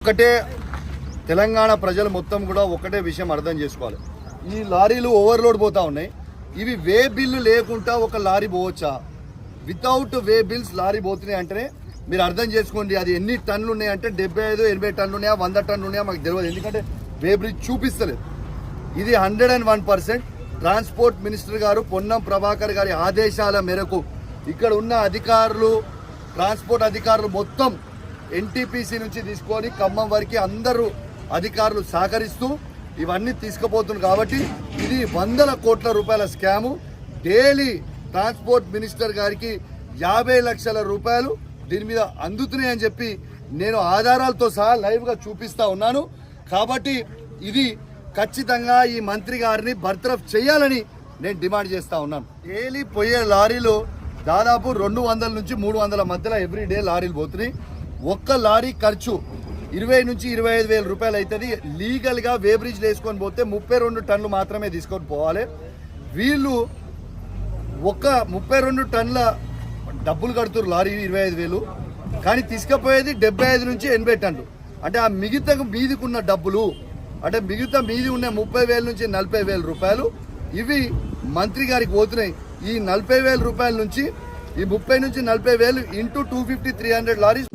ఒక్కటే తెలంగాణ ప్రజలు మొత్తం కూడా ఒకటే విషయం అర్థం చేసుకోవాలి. ఈ లారీలు ఓవర్లోడ్ పోతా ఉన్నాయి. ఇవి వే బిల్లు లేకుండా ఒక లారీ పోవచ్చా? వితౌట్ వే బిల్స్ లారీ పోతున్నాయి అంటేనే మీరు అర్థం చేసుకోండి అది ఎన్ని టన్నులు ఉన్నాయంటే 75-80 టన్నులు ఉన్నాయా, 100 టన్నులు ఉన్నాయా మాకు తెలియదు. ఎందుకంటే వే బ్రిడ్జ్ చూపిస్తలేదు. ఇది 101% ట్రాన్స్పోర్ట్ మినిస్టర్ గారు పొన్నం ప్రభాకర్ గారి ఆదేశాల మేరకు ఇక్కడ ఉన్న అధికారులు, ట్రాన్స్పోర్ట్ అధికారులు మొత్తం ఎన్టీపీసీ నుంచి తీసుకొని ఖమ్మం వరకు అందరూ అధికారులు సహకరిస్తూ ఇవన్నీ తీసుకుపోతున్నారు. కాబట్టి ఇది 100 కోట్ల రూపాయల స్కాము. డైలీ ట్రాన్స్పోర్ట్ మినిస్టర్ గారికి 50 లక్షల రూపాయలు దీని మీద అందుతున్నాయని చెప్పి నేను ఆధారాలతో సహా లైవ్గా చూపిస్తా ఉన్నాను. కాబట్టి ఇది ఖచ్చితంగా ఈ మంత్రి గారిని బర్తరఫ్ చేయాలని నేను డిమాండ్ చేస్తా ఉన్నాను. డైలీ పోయే లారీలు దాదాపు 200 నుంచి 300 మధ్యలో ఎవ్రీడే లారీలు పోతున్నాయి. ఒక్క లారీ ఖర్చు 20 నుంచి 25 వేల రూపాయలు అవుతుంది. లీగల్గా వే బ్రిడ్జ్ వేసుకొని పోతే 32 టన్నులు మాత్రమే తీసుకొని పోవాలి. వీళ్ళు ఒక 32 టన్నుల డబ్బులు కడుతున్నారు లారీ 25,000, కానీ తీసుకుపోయేది 75 నుంచి 80 టన్నులు. అంటే ఆ మిగతా మీదికున్న డబ్బులు అంటే మిగతా మీది ఉన్న 30,000 నుంచి 40,000 రూపాయలు ఇవి మంత్రి గారికి పోతున్నాయి. ఈ 40,000 రూపాయల నుంచి ఈ 30 నుంచి 40,000 ఇంటూ 250-300 లారీస్